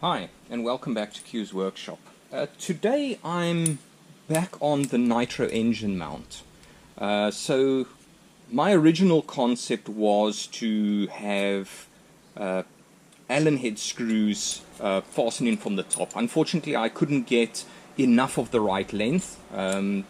Hi, and welcome back to Q's Workshop. Today I'm back on the Nitro engine mount. So my original concept was to have Allen head screws fastening from the top. Unfortunately, I couldn't get enough of the right length,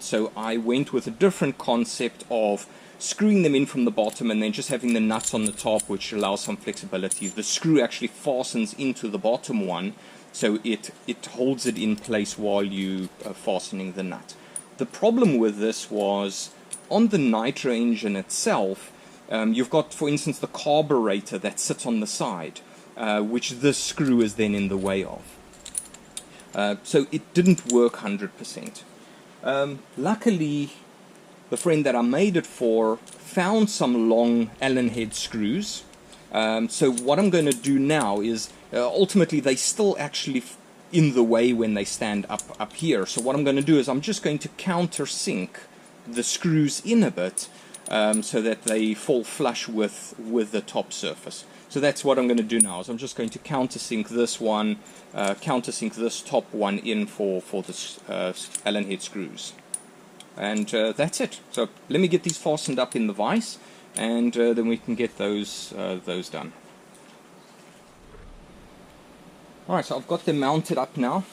so I went with a different concept of screwing them in from the bottom and then just having the nuts on the top, which allows some flexibility. The screw actually fastens into the bottom one, so it holds it in place while you are fastening the nut. The problem with this was on the Nitro engine itself, you've got, for instance, the carburetor that sits on the side, which this screw is then in the way of. So it didn't work 100%. Luckily, the friend that I made it for found some long Allen head screws. So what I'm going to do now is, ultimately they still actually in the way when they stand up here. So what I'm going to do is I'm just going to countersink the screws in a bit so that they fall flush with the top surface. So that's what I'm going to do now. Is I'm just going to countersink this one, countersink this top one in for the Allen head screws. And that's it. So let me get these fastened up in the vise, and then we can get those done. Alright, so I've got them mounted up now.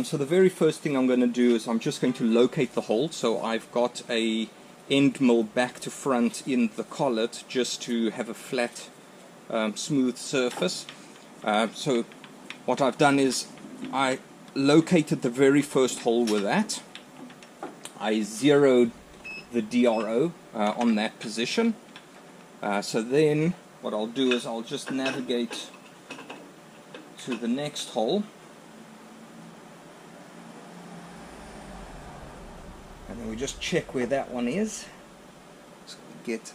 So the very first thing I'm going to do is I'm just going to locate the hole. So I've got a end mill back to front in the collet just to have a flat, smooth surface. So what I've done is I located the very first hole with that. I zeroed the DRO on that position. So then what I'll do is I'll just navigate to the next hole. And then we just check where that one is. Just get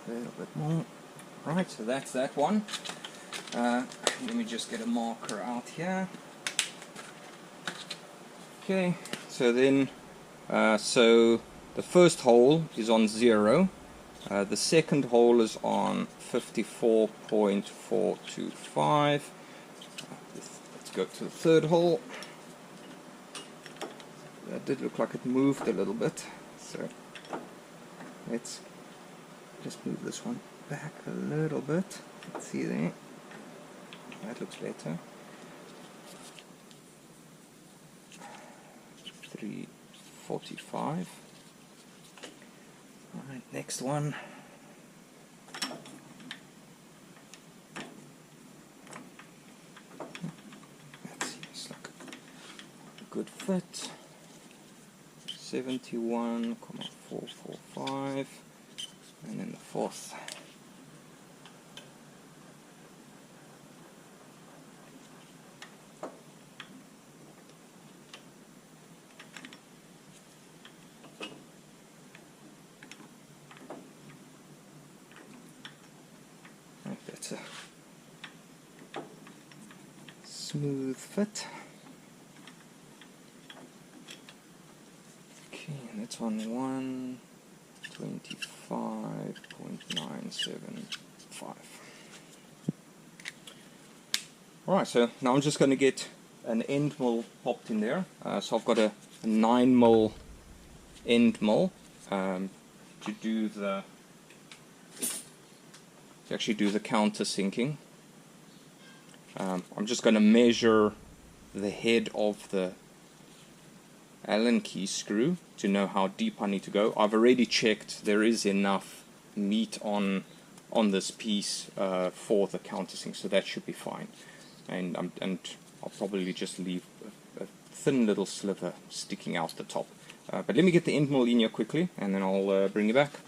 a little bit more. Right, so that's that one. Let me just get a marker out here. Okay, so then, so the first hole is on 0, the second hole is on 54.425, let's go to the third hole. That did look like it moved a little bit, so let's just move this one back a little bit. Let's see there, that looks better. 345. Alright, next one. That seems like a good fit. 71,445. And then the fourth. That's a smooth fit. Okay, and that's on 125.975. Alright, so now I'm just going to get an end mill popped in there. So I've got a 9mm end mill to actually do the countersinking. I'm just going to measure the head of the Allen key screw to know how deep I need to go. I've already checked there is enough meat on this piece for the countersink, so that should be fine. And I'll probably just leave a thin little sliver sticking out the top. But let me get the end mill in here quickly, and then I'll bring you back.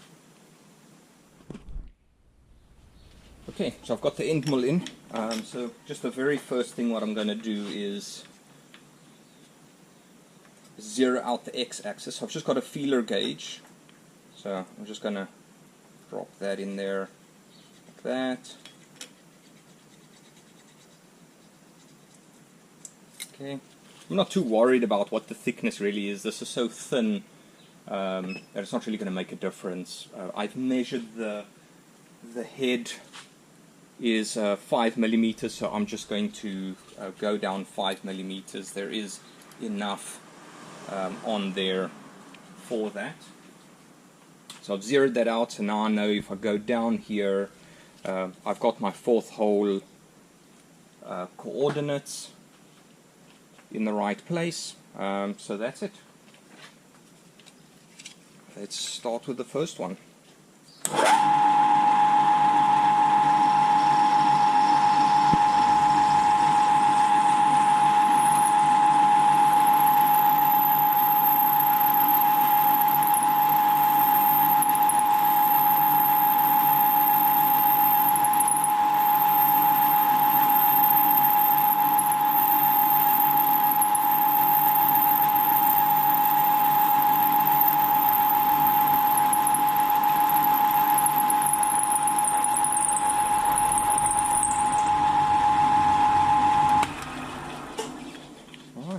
Okay, so I've got the end mill in. So just the very first thing what I'm going to do is zero out the x-axis. I've just got a feeler gauge, so I'm just going to drop that in there like that. Okay, I'm not too worried about what the thickness really is. This is so thin that it's not really going to make a difference. I've measured the head is 5 millimeters, so I'm just going to go down 5 millimeters. There is enough on there for that. So I've zeroed that out, and now I know if I go down here, I've got my 4th hole coordinates in the right place. So that's it. Let's start with the first one.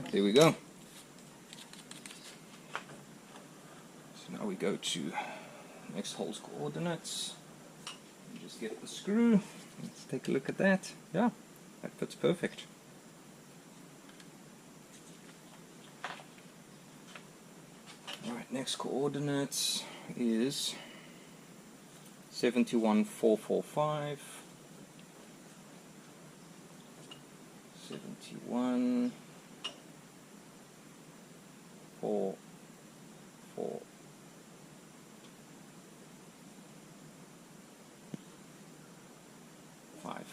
There we go. So now we go to next hole's coordinates. And just get the screw. Let's take a look at that. Yeah, that fits perfect. Alright, next coordinates is 71,445. 71 4 4 5.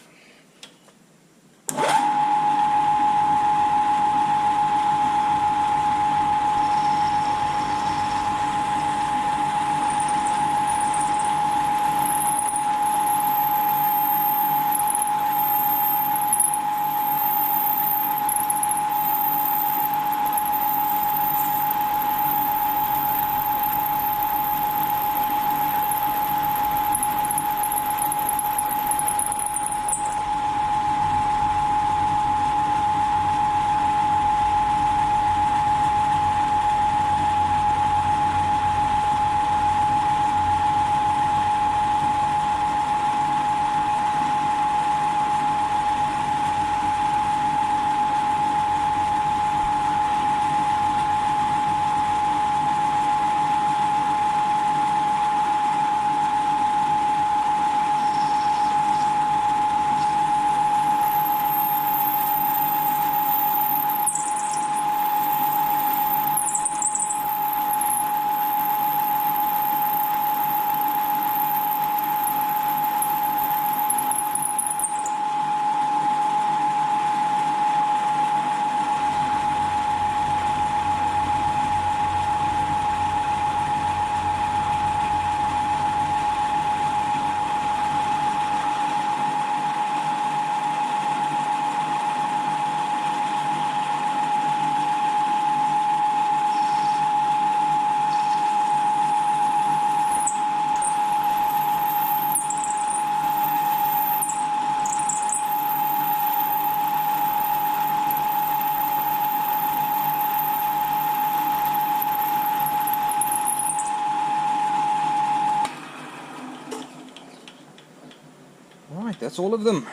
Alright, that's all of them.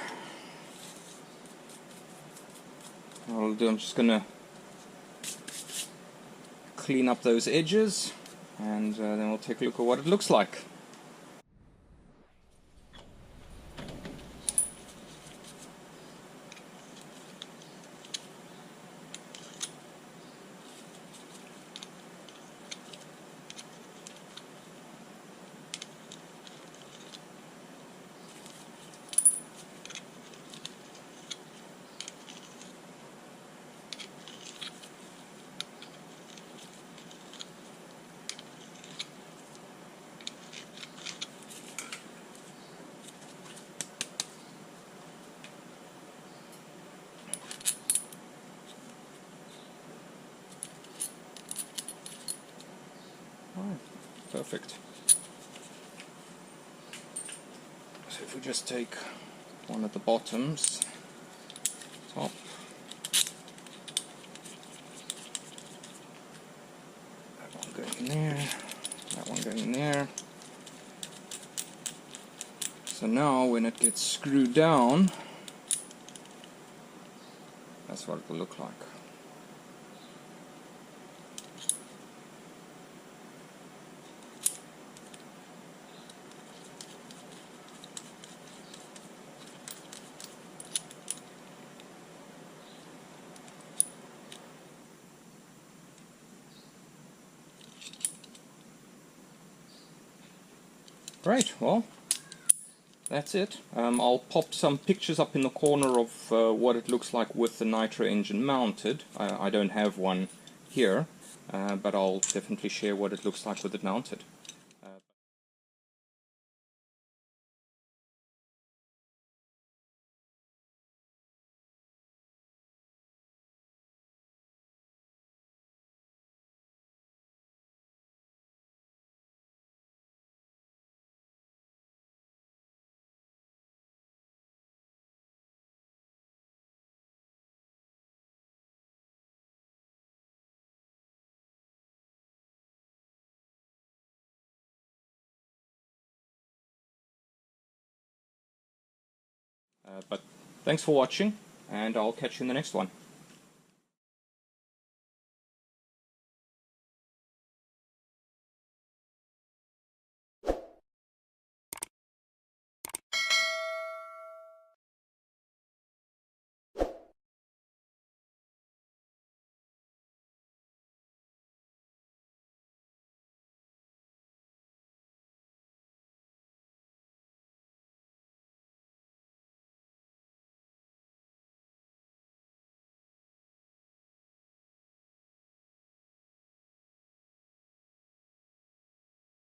What I'll do, I'm just going to clean up those edges, and then we'll take a look at what it looks like. Alright, perfect. So if we just take one of the bottoms, top, that one going in there, that one going in there. So now when it gets screwed down, that's what it will look like. Right, well, that's it. I'll pop some pictures up in the corner of what it looks like with the Nitro engine mounted. I don't have one here, but I'll definitely share what it looks like with it mounted. But thanks for watching, and I'll catch you in the next one.